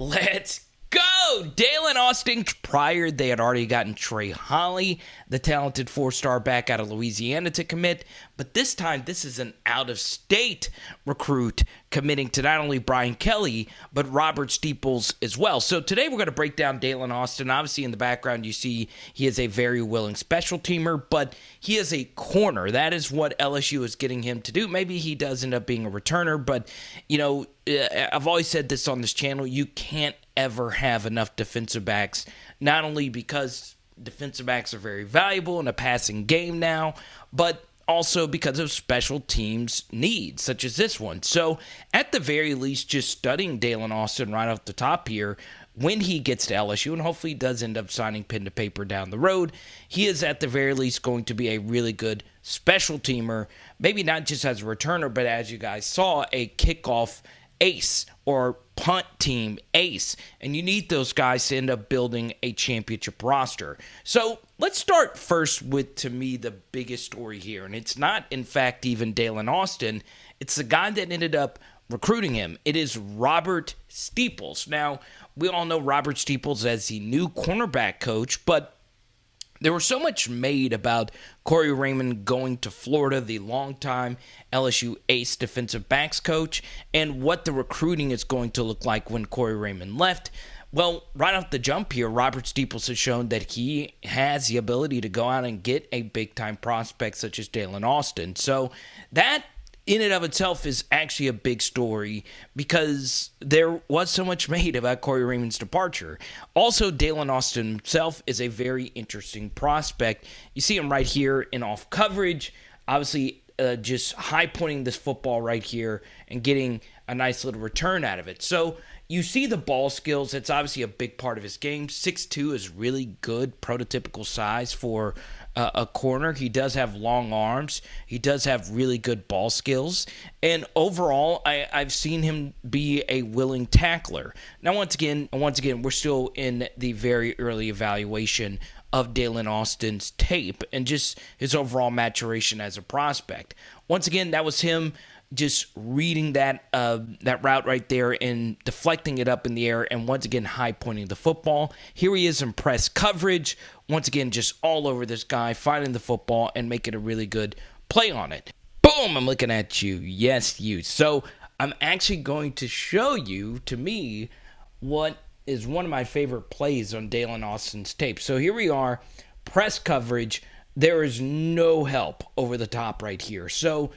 Let's go! DAYLEN AUSTIN. Prior, they had already gotten Trey Holly, the talented four-star back out of Louisiana, to commit. But this time, this is an out-of-state recruit committing to not only Brian Kelly, but Robert Steeples as well. So today, we're going to break down DAYLEN AUSTIN. Obviously, in the background, you see he is a very willing special teamer, but he is a corner. That is what LSU is getting him to do. Maybe he does end up being a returner, but, you know, I've always said this on this channel, you can't ever have enough defensive backs, not only because defensive backs are very valuable in a passing game now, but also because of special teams needs, such as this one. So, at the very least, just studying DAYLEN AUSTIN right off the top here, when he gets to LSU, and hopefully he does end up signing pen to paper down the road, he is at the very least going to be a really good special teamer, maybe not just as a returner, but as you guys saw, a kickoff ace or punt team ace, and you need those guys to end up building a championship roster. So let's start first with, to me, the biggest story here, and it's not, in fact, even DAYLEN AUSTIN. It's the guy that ended up recruiting him. It is Robert Steeples. Now, we all know Robert Steeples as the new cornerback coach, but there was so much made about Corey Raymond going to Florida, the longtime LSU ace defensive backs coach, and what the recruiting is going to look like when Corey Raymond left. Well, right off the jump here, Robert Steeples has shown that he has the ability to go out and get a big-time prospect such as DAYLEN AUSTIN. So that in and of itself is actually a big story because there was so much made about Corey Raymond's departure. Also, DAYLEN AUSTIN himself is a very interesting prospect. You see him right here in off coverage, obviously just high pointing this football right here and getting a nice little return out of it. So you see the ball skills. That's obviously a big part of his game. 6'2" is really good, prototypical size for a corner. He does have long arms. He does have really good ball skills. And overall, I've seen him be a willing tackler. Now, once again, we're still in the very early evaluation of DAYLEN AUSTIN's tape and just his overall maturation as a prospect. Once again, that was him just reading that route right there and deflecting it up in the air and once again high pointing the football. Here he is in press coverage. Once again, just all over this guy, finding the football and making a really good play on it. Boom, I'm looking at you. Yes, you. So I'm actually going to show you, to me, what is one of my favorite plays on DAYLEN AUSTIN's tape. So here we are, press coverage. There is no help over the top right here. So,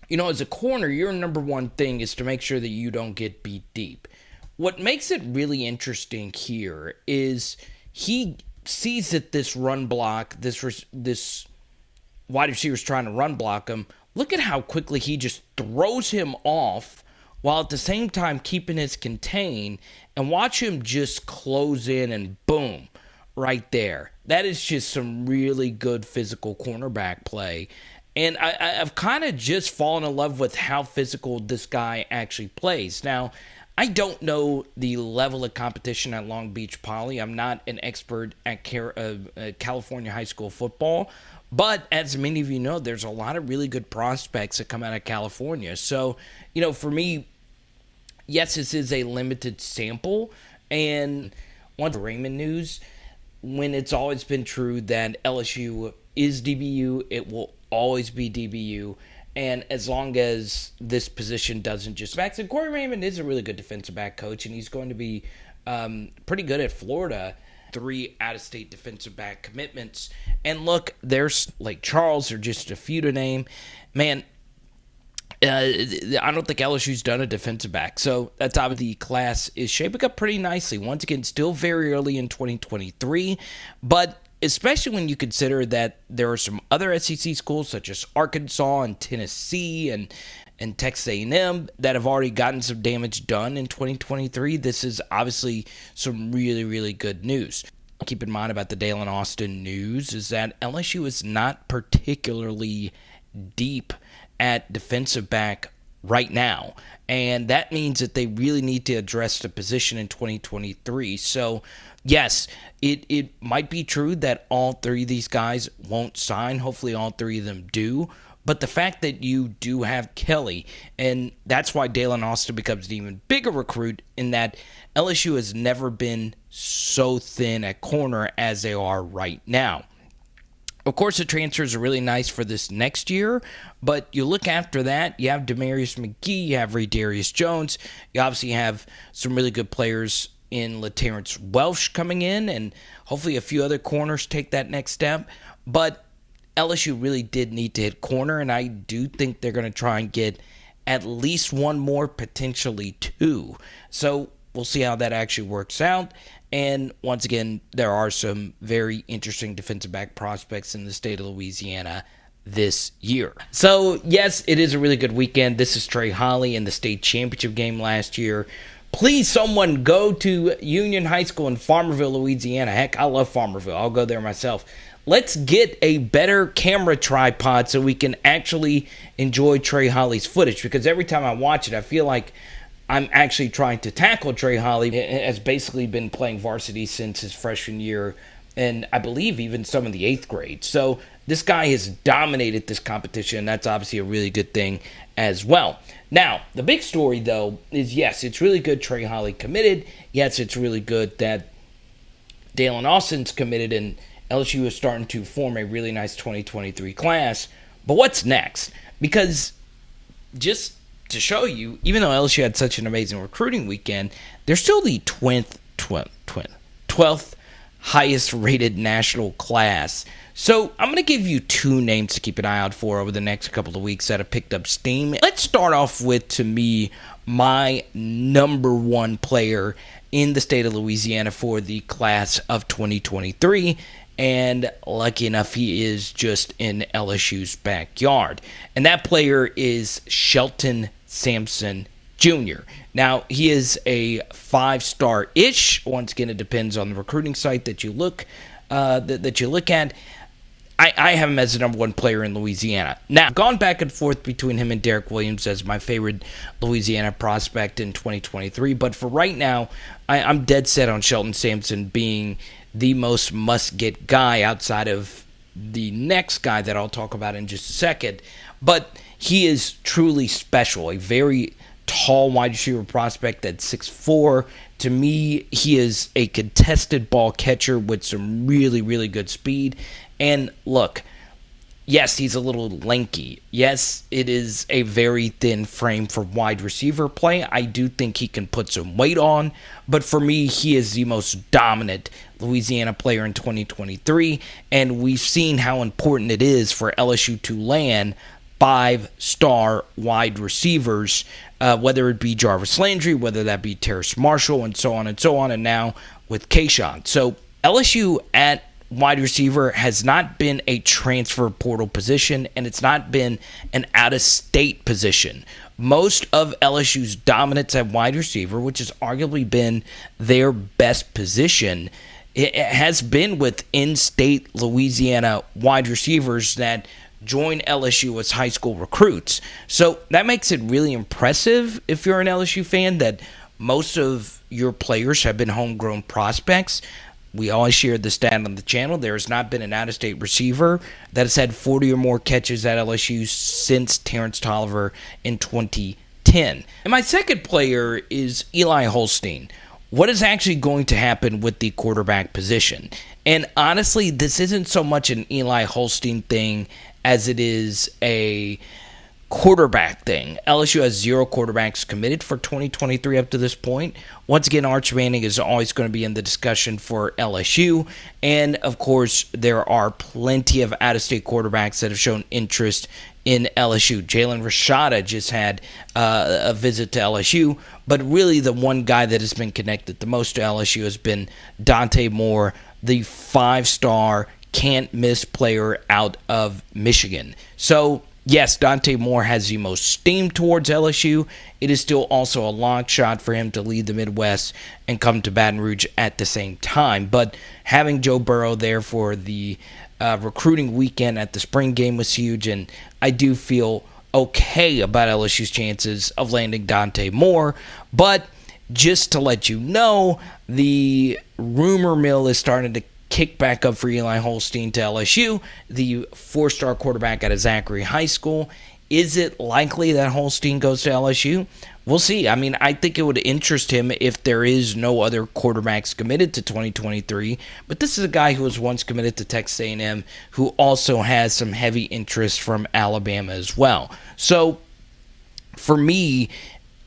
you know, as a corner, your number one thing is to make sure that you don't get beat deep. What makes it really interesting here is he sees that this run block, this wide receiver's trying to run block him. Look at how quickly he just throws him off while at the same time keeping his contain, and watch him just close in and boom, right there. That is just some really good physical cornerback play. And I've kind of just fallen in love with how physical this guy actually plays. Now, I don't know the level of competition at Long Beach Poly. I'm not an expert at California high school football. But as many of you know, there's a lot of really good prospects that come out of California. So, you know, for me, yes, this is a limited sample. And one Raymond news, when it's always been true that LSU is DBU, it will always be DBU, and as long as this position doesn't just backs, and Corey Raymond is a really good defensive back coach, and he's going to be pretty good at Florida. 3 out-of-state defensive back commitments, and look, there's Lake Charles, or just a few to name. Man, I don't think LSU's done a defensive back, so that's obviously the class is shaping up pretty nicely. Once again, still very early in 2023, but especially when you consider that there are some other SEC schools such as Arkansas and Tennessee and Texas A&M that have already gotten some damage done in 2023. This is obviously some really, really good news. Keep in mind about the DAYLEN AUSTIN news is that LSU is not particularly deep at defensive back right now, and that means that they really need to address the position in 2023. So yes, it might be true that all 3 of these guys won't sign. Hopefully all 3 of them do, but the fact that you do have Kelly, and that's why DAYLEN AUSTIN becomes an even bigger recruit, in that LSU has never been so thin at corner as they are right now. Of course, the transfers are really nice for this next year, but you look after that, you have Demarius McGee, you have Darius Jones, you obviously have some really good players in LaTerrence Welsh coming in, and hopefully a few other corners take that next step. But LSU really did need to hit corner, and I do think they're going to try and get at least one more, potentially two. So we'll see how that actually works out. And once again, there are some very interesting defensive back prospects in the state of Louisiana this year. So, yes, it is a really good weekend. This is Trey Holly in the state championship game last year. Please, someone go to Union High School in Farmerville, Louisiana. Heck, I love Farmerville. I'll go there myself. Let's get a better camera tripod so we can actually enjoy Trey Holly's footage, because every time I watch it, I feel like I'm actually trying to tackle Trey Holly. He has basically been playing varsity since his freshman year, and I believe even some in the 8th grade. So this guy has dominated this competition. That's obviously a really good thing as well. Now, the big story, though, is yes, it's really good Trey Holly committed. Yes, it's really good that DAYLEN AUSTIN's committed, and LSU is starting to form a really nice 2023 class. But what's next? Because just to show you, even though LSU had such an amazing recruiting weekend, they're still the 12th highest rated national class. So I'm going to give you two names to keep an eye out for over the next couple of weeks that have picked up steam. Let's start off with, to me, my number one player in the state of Louisiana for the class of 2023. And lucky enough, he is just in LSU's backyard. And that player is Shelton Sampson Jr. Now, he is a 5-star-ish. Once again, it depends on the recruiting site that you look that you look at. I have him as the number one player in Louisiana. Now, I've gone back and forth between him and Derek Williams as my favorite Louisiana prospect in 2023. But for right now, I'm dead set on Shelton Sampson being the most must-get guy outside of the next guy that I'll talk about in just a second. But he is truly special, a very tall wide receiver prospect at 6'4". To me, he is a contested ball catcher with some really, really good speed. And look, yes, he's a little lanky. Yes, it is a very thin frame for wide receiver play. I do think he can put some weight on. But for me, he is the most dominant Louisiana player in 2023. And we've seen how important it is for LSU to land 5-star wide receivers, whether it be Jarvis Landry, whether that be Terrace Marshall, and so on and so on, and now with Kayshawn. So LSU at wide receiver has not been a transfer portal position, and it's not been an out-of-state position. Most of LSU's dominance at wide receiver, which has arguably been their best position, it has been with in-state Louisiana wide receivers that join LSU as high school recruits. So that makes it really impressive if you're an LSU fan that most of your players have been homegrown prospects. We always share the stat on the channel. There has not been an out-of-state receiver that has had 40 or more catches at LSU since Terrence Tolliver in 2010. And my second player is Eli Holstein. What is actually going to happen with the quarterback position? And honestly, this isn't so much an Eli Holstein thing as it is a quarterback thing. LSU has 0 quarterbacks committed for 2023 up to this point. Once again, Arch Manning is always going to be in the discussion for LSU. And, of course, there are plenty of out-of-state quarterbacks that have shown interest in LSU. Jalen Rashada just had a visit to LSU. But really the one guy that has been connected the most to LSU has been Dante Moore, the 5-star can't-miss player out of Michigan. So, yes, Dante Moore has the most steam towards LSU. It is still also a long shot for him to lead the Midwest and come to Baton Rouge at the same time. But having Joe Burrow there for the recruiting weekend at the spring game was huge, and I do feel okay about LSU's chances of landing Dante Moore. But just to let you know, the rumor mill is starting to kick back up for Eli Holstein to LSU, the 4-star quarterback out of Zachary High School. Is it likely that Holstein goes to LSU? We'll see. I mean, I think it would interest him if there is no other quarterbacks committed to 2023. But this is a guy who was once committed to Texas A&M, who also has some heavy interest from Alabama as well. So, for me,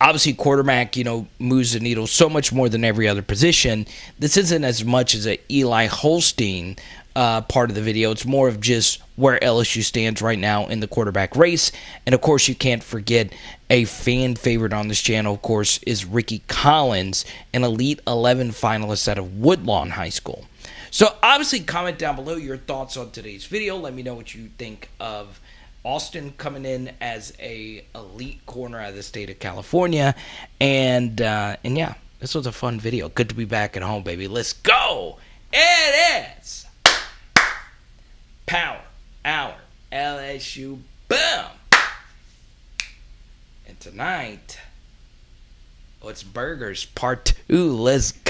obviously, quarterback, moves the needle so much more than every other position. This isn't as much as a Eli Holstein part of the video. It's more of just where LSU stands right now in the quarterback race. And, of course, you can't forget a fan favorite on this channel, of course, is Ricky Collins, an Elite 11 finalist out of Woodlawn High School. So, obviously, comment down below your thoughts on today's video. Let me know what you think of Austin coming in as a elite corner out of the state of California. And yeah, this was a fun video. Good to be back at home, baby. Let's go. It is Power Hour LSU. Boom. And tonight, it's Burgers Part 2. Let's go.